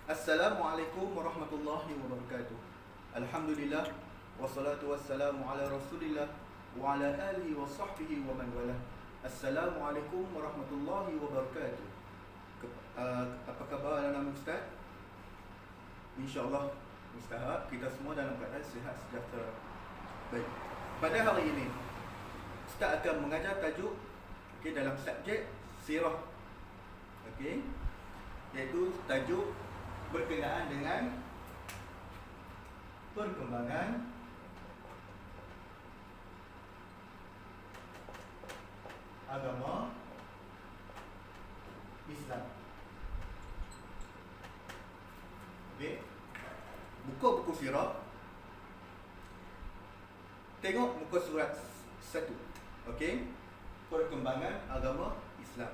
Assalamualaikum warahmatullahi wabarakatuh. Alhamdulillah wassalatu wassalamu ala Rasulillah wa ala alihi wa sahbihi wa man wala. Assalamualaikum warahmatullahi wabarakatuh. Apa khabar anak-anak Ustaz? InsyaAllah Ustaz, kita semua dalam keadaan sihat sejahtera. Baik. Pada hari ini Ustaz akan mengajar tajuk dalam subjek sirah. Iaitu tajuk berkenaan dengan perkembangan agama Islam. Buka buku sirah, tengok muka surat 1. Perkembangan agama Islam.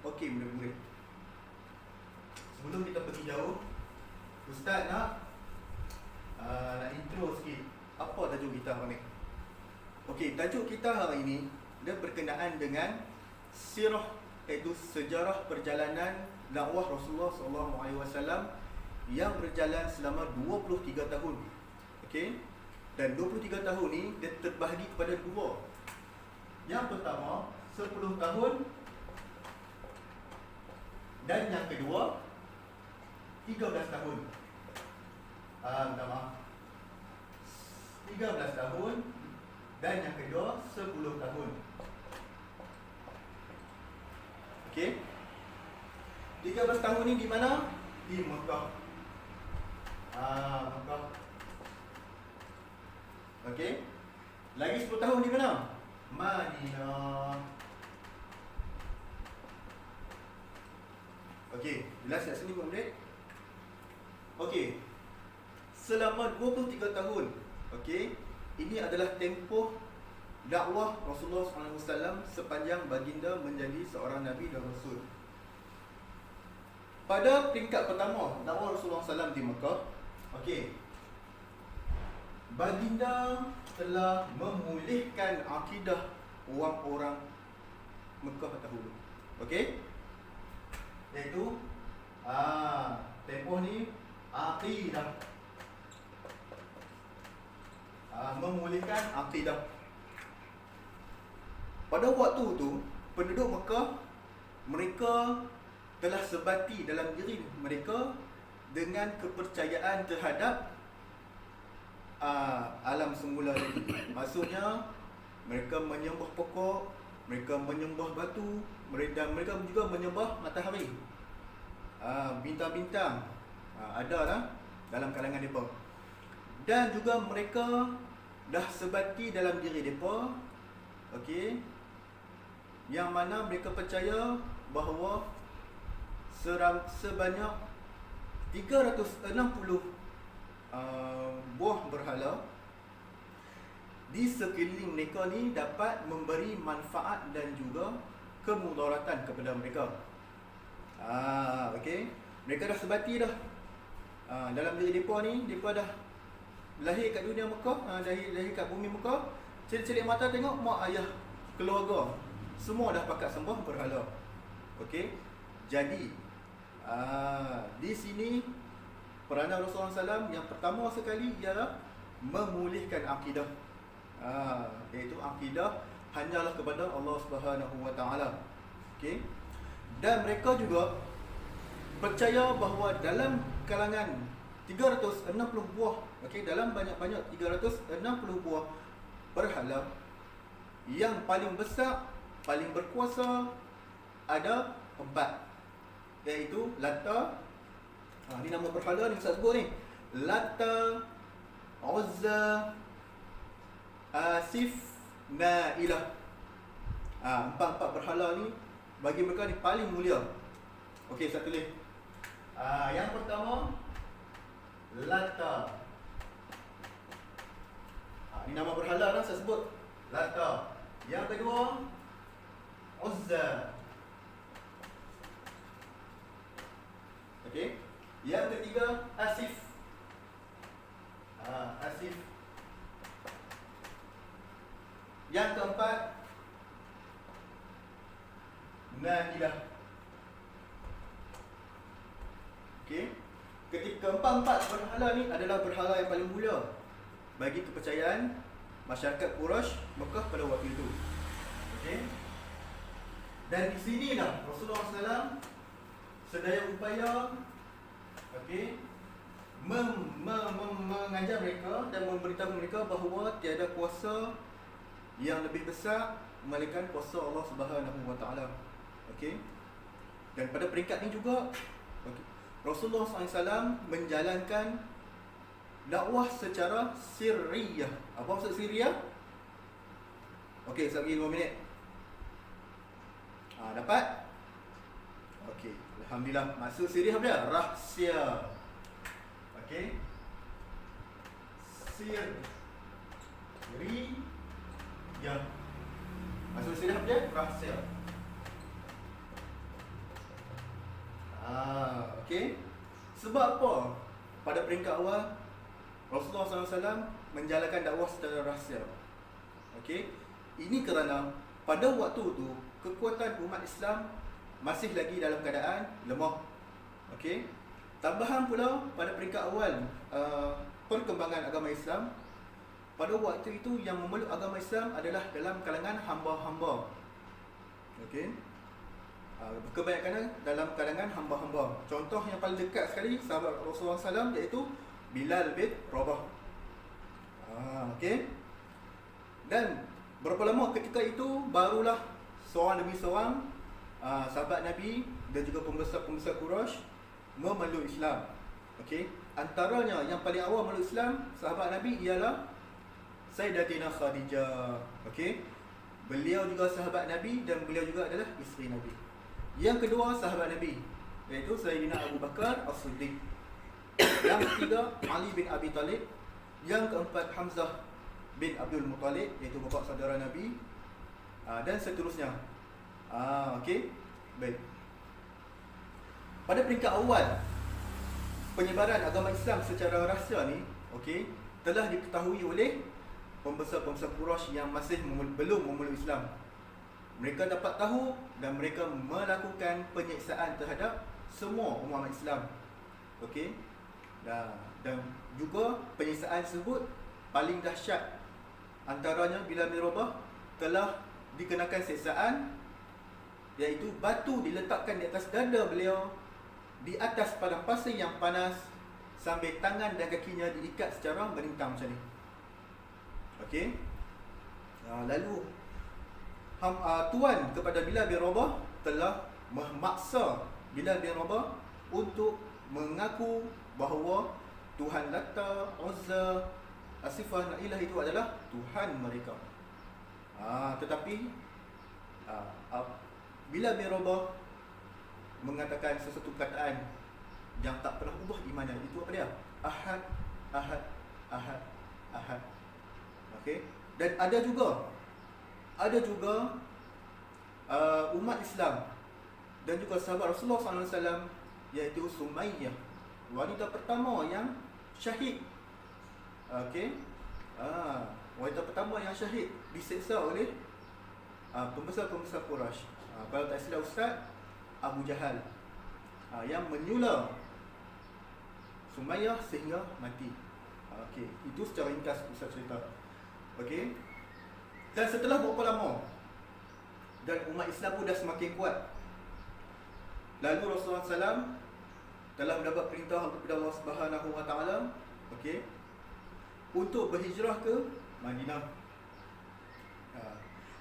Murid-murid, sebelum kita pergi jauh, Ustaz nak intro sikit apa tajuk kita hari ni. Tajuk kita hari ini dia berkenaan dengan sirah, iaitu sejarah perjalanan dakwah Rasulullah SAW yang berjalan selama 23 tahun. Dan 23 tahun ni dia terbahagi kepada dua. Yang pertama 10 tahun, dan yang kedua 13 tahun. 13 tahun, dan yang kedua 10 tahun. 13 tahun ni di mana? Di Mekah. Mekah. Lagi 10 tahun di mana? Madinah. Jelas kat sini murid? Selama 23 tahun, ini adalah tempoh dakwah Rasulullah SAW sepanjang baginda menjadi seorang Nabi dan Rasul. Pada peringkat pertama dakwah Rasulullah SAW di Mekah, baginda telah memulihkan akidah orang-orang Mekah dahulu. Iaitu tempoh ni akidah, memulihkan akidah. Pada waktu tu penduduk Mekah, mereka telah sebati dalam diri mereka dengan kepercayaan terhadap alam semula tadi. Maksudnya mereka menyembah pokok, mereka menyembah batu, dan mereka juga menyembah matahari, bintang-bintang, ada lah dalam kalangan mereka. Dan juga mereka dah sebati dalam diri mereka, yang mana mereka percaya bahawa sebanyak 360 buah berhala di sekeliling mereka ni dapat memberi manfaat dan juga kemudaratan kepada mereka. Mereka dah sebati dah dalam diri mereka ni. Mereka dah lahir kat dunia Mekah, lahir kat bumi Mekah, celik-celik mata tengok mak ayah keluarga semua dah pakat sembah berhala. Jadi di sini peranan Rasulullah SAW yang pertama sekali ialah memulihkan akidah, iaitu akidah hanyalah kepada Allah Subhanahu Wa Taala. Dan mereka juga percaya bahawa dalam kalangan 360 buah, dalam banyak-banyak 360 buah berhala, yang paling besar, paling berkuasa ada 4, iaitu Lata. Ni nama berhala ni Ustaz sebut ni. Lata, Uzza, Asif, Nailah. 4 berhala ni bagi mereka ni paling mulia. Saya tulis. Yang pertama Lata. Ni nama berhala lah saya sebut, Lata. Yang kedua Uzza. Yang ketiga Asif. Asif. Yang keempat Nailah. keempat-empat berhala ni adalah berhala yang paling mulia bagi kepercayaan masyarakat Quraisy Mekah pada waktu itu. Okey. Dan di sinilah Rasulullah SAW sedaya upaya mengajar mereka dan memberitahu mereka bahawa tiada kuasa yang lebih besar melainkan kuasa Allah Subhanahu Wa Taala. Okey. Dan pada peringkat ini juga Rasulullah SAW menjalankan dakwah secara sirriyah. Apa maksud sirriyah? Okey, sekejap lagi 2 minit. Dapat? Okey, alhamdulillah. Maksud sirriyah apa dia? Rahsia. Okey. Sirriyah. Maksud sirriyah apa dia? Rahsia. Okey. Sebab apa? Pada peringkat awal Rasulullah SAW menjalankan dakwah secara rahsia. Okey. Ini kerana pada waktu itu kekuatan umat Islam masih lagi dalam keadaan lemah. Okey. Tambahan pula pada peringkat awal perkembangan agama Islam, pada waktu itu yang memeluk agama Islam adalah dalam kalangan hamba-hamba. Okey. Kebanyakan dalam kalangan hamba-hamba. Contoh yang paling dekat sekali sahabat Rasulullah SAW iaitu Bilal bin Rabah. Okey. Dan berapa lama ketika itu barulah seorang demi seorang sahabat Nabi dan juga pembesar-pembesar Quraisy memeluk Islam. Okey. Antaranya yang paling awal memeluk Islam sahabat Nabi ialah Sayyidatina Khadijah. Okey. Beliau juga sahabat Nabi dan beliau juga adalah isteri Nabi. Yang kedua sahabat Nabi iaitu Sayyidina Abu Bakar As-Siddiq. Yang ketiga Ali bin Abi Talib. Yang keempat Hamzah bin Abdul Muttalib iaitu bapa saudara Nabi. Dan seterusnya. Okey. Baik. Pada peringkat awal penyebaran agama Islam secara rahsia ni, okey, telah diketahui oleh pembesar-pembesar Quraisy yang masih belum memeluk Islam. Mereka dapat tahu dan mereka melakukan penyiksaan terhadap semua umat Islam. Okey. Dan juga penyiksaan tersebut paling dahsyat antaranya Bilal bin Rabah telah dikenakan siksaan iaitu batu diletakkan di atas dada beliau di atas padang pasir yang panas sambil tangan dan kakinya diikat secara melintang macam ni. Okey. Lalu tuan kepada Bilal bin Rabah telah memaksa Bilal bin Rabah untuk mengaku bahawa Tuhan Lata, Uzza, Asifah, Na'ilah itu adalah Tuhan mereka. Tetapi Bilal bin Rabah mengatakan sesuatu perkataan yang tak pernah ubah imannya. Itu apa dia? Ahad, Ahad, Ahad, Ahad. Okey. Dan ada juga umat Islam dan juga sahabat Rasulullah SAW iaitu Sumayyah, wanita pertama yang syahid. Okey. Wanita pertama yang syahid diseksa oleh pembesar-pembesar Quraisy. Kalau tak silap Ustaz, Abu Jahal yang menyula Sumayyah sehingga mati. Okey, itu secara ringkas Ustaz cerita. Okey. Dan setelah berapa lama dan umat Islam pun dah semakin kuat, lalu Rasulullah SAW telah mendapat perintah daripada Allah Subhanahu Wa Taala, okey, untuk berhijrah ke Madinah.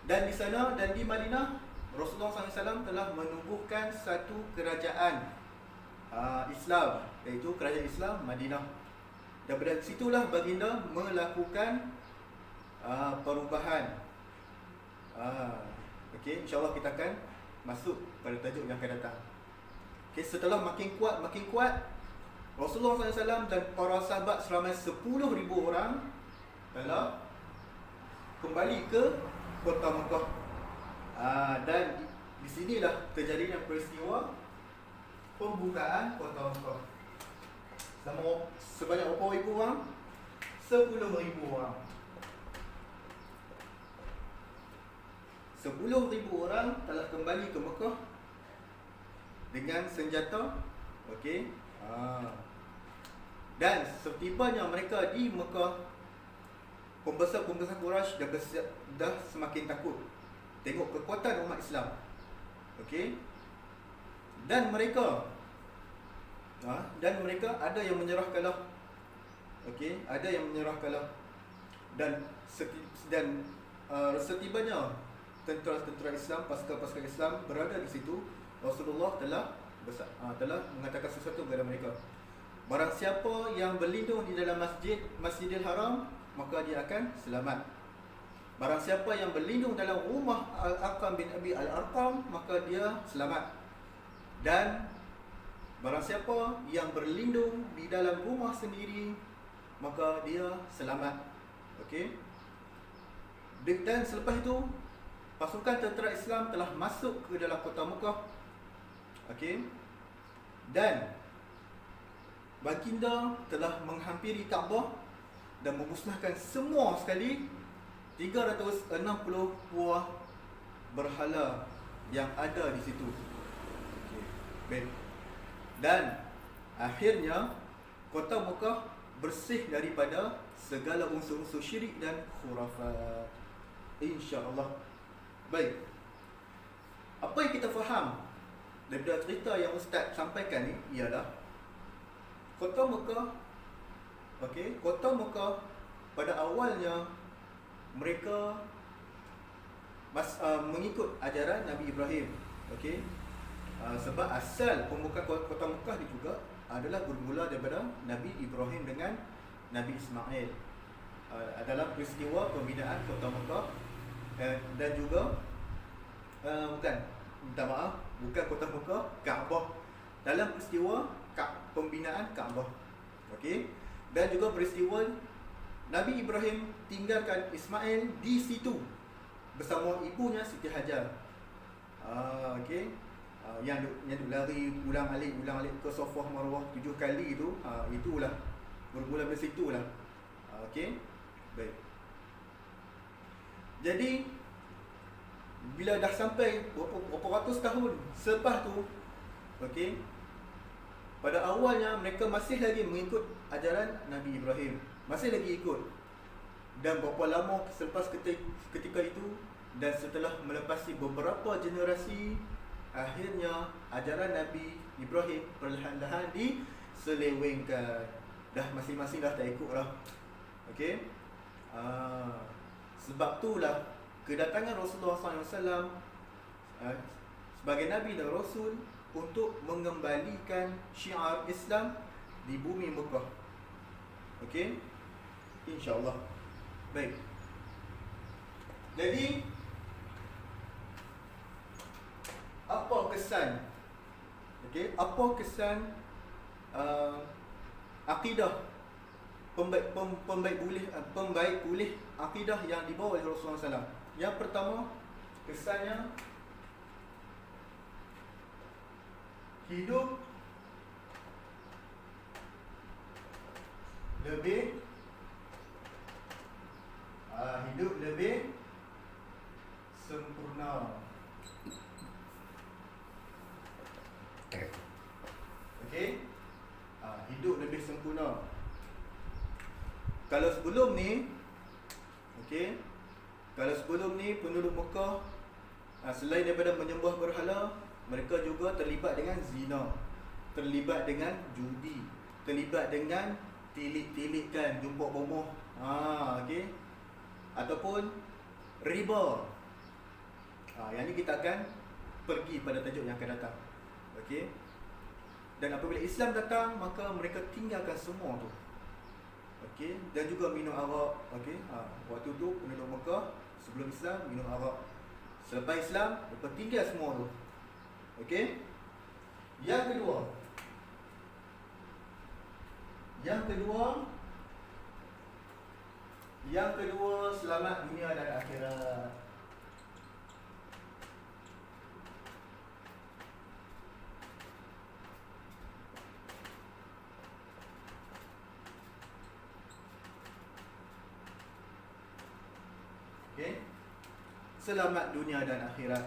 Dan di sana dan di Madinah Rasulullah SAW telah menubuhkan satu kerajaan Islam, iaitu kerajaan Islam Madinah. Dan dari situlah baginda melakukan perubahan. Okey, insya-Allah kita akan masuk pada tajuk yang akan datang. Okey, setelah makin kuat Rasulullah SAW dan para sahabat seramai 10,000 orang telah kembali ke kota Mekah. Dan di sinilah terjadinya peristiwa pembukaan kota Mekah. Sebanyak berapa ribu orang? 10,000 orang. 10,000 orang telah kembali ke Mekah dengan senjata. Okey. Dan setibanya mereka di Mekah, pembesar-pembesar Quraisy dah semakin takut tengok kekuatan umat Islam. Okey. Dan mereka ada yang menyerah kalah. Okey, ada yang menyerah kalah. Dan setibanya tentera-tentera Islam, pasukan-pasukan Islam berada di situ, Rasulullah telah mengatakan sesuatu kepada mereka. Barang siapa yang berlindung di dalam Masjidil Haram, maka dia akan selamat. Barang siapa yang berlindung dalam rumah Al-Arqam bin Abi Al-Arqam, maka dia selamat. Dan barang siapa yang berlindung di dalam rumah sendiri, maka dia selamat. Okey. Dan selepas itu, pasukan tentera Islam telah masuk ke dalam kota Mekah. Okey. Dan baginda telah menghampiri Kaabah dan memusnahkan semua sekali 360 buah berhala yang ada di situ. Okey. Baik. Dan akhirnya kota Mekah bersih daripada segala unsur-unsur syirik dan khurafat, insya-Allah. Baik. Apa yang kita faham daripada cerita yang Ustaz sampaikan ni ialah kota Mekah, okey, kota Mekah pada awalnya mereka mengikut ajaran Nabi Ibrahim. Okey. Sebab asal pembukaan kota Mekah ni juga adalah bermula daripada Nabi Ibrahim dengan Nabi Ismail. Adalah peristiwa pembinaan kota Mekah dan juga bukan kota Mekah, Kaabah, dalam peristiwa pembinaan Kaabah. Okey. Dan juga peristiwa Nabi Ibrahim tinggalkan Ismail di situ bersama ibunya Siti Hajar. Okey. Yang lari ulang-alik ke Safah Marwah 7 kali itu, itulah bermula dari situlah. Okey. Baik. Jadi bila dah sampai berapa ratus tahun selepas tu, okey, pada awalnya mereka masih lagi mengikut ajaran Nabi Ibrahim, masih lagi ikut. Dan berapa lama selepas ketika itu, dan setelah melepasi beberapa generasi, akhirnya ajaran Nabi Ibrahim perlahan-lahan diselewengkan. Dah masing-masing dah tak ikut lah. Okey. Sebab itulah kedatangan Rasulullah SAW sebagai Nabi dan Rasul untuk mengembalikan syiar Islam di bumi Mekah. Okey, insya-Allah. Baik. Jadi apa kesan? Okey, apa kesan akidah pembaik pulih akidah yang dibawa oleh Rasulullah SAW? Yang pertama, kesannya hidup lebih sempurna. Okey. Hidup lebih sempurna. Kalau sebelum ni, okey, penduduk Mekah selain daripada menyembah berhala, mereka juga terlibat dengan zina, terlibat dengan judi, terlibat dengan tilik-tilikkan, jumpa bomoh, okey, ataupun riba. Yang ni kita akan pergi pada tajuk yang akan datang. Okey. Dan apabila Islam datang, maka mereka tinggalkan semua tu. Okey, dan juga minum arak. Okey. Waktu tu penduduk Mekah sebelum Islam minum arak. Selepas Islam, mereka tinggal semua tu. Okey. Yang kedua, selamat dunia dan akhirat. Okay. Selamat dunia dan akhirat.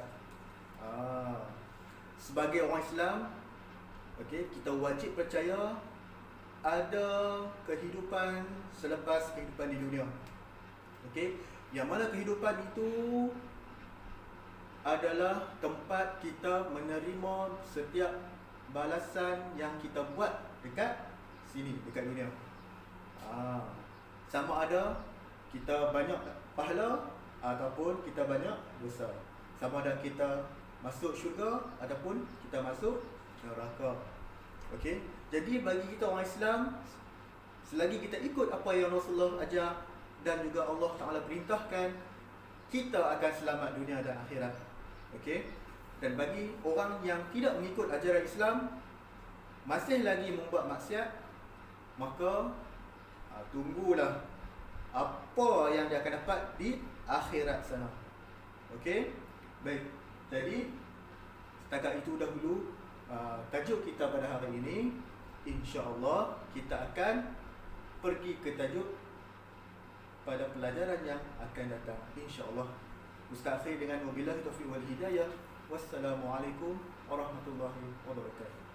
Sebagai orang Islam, okay, kita wajib percaya ada kehidupan selepas kehidupan di dunia. Okey, yang mana kehidupan itu adalah tempat kita menerima setiap balasan yang kita buat dekat sini, dekat dunia. Sama ada kita banyak pahala ataupun kita banyak dosa. Sama ada kita masuk syurga ataupun kita masuk neraka. Okey, jadi bagi kita orang Islam, selagi kita ikut apa yang Rasulullah ajar dan juga Allah Ta'ala perintahkan, kita akan selamat dunia dan akhirat. Okey, dan bagi orang yang tidak mengikut ajaran Islam, masih lagi membuat maksiat, maka tunggulah apa yang dia akan dapat di akhirat sana. Okey, baik. Jadi setakat itu dahulu tajuk kita pada hari ini. InsyaAllah kita akan pergi ke tajuk pada pelajaran yang akan datang, InsyaAllah. Musta'akhir dengan wabillahi taufiq wal hidayah. Wassalamualaikum warahmatullahi wabarakatuh.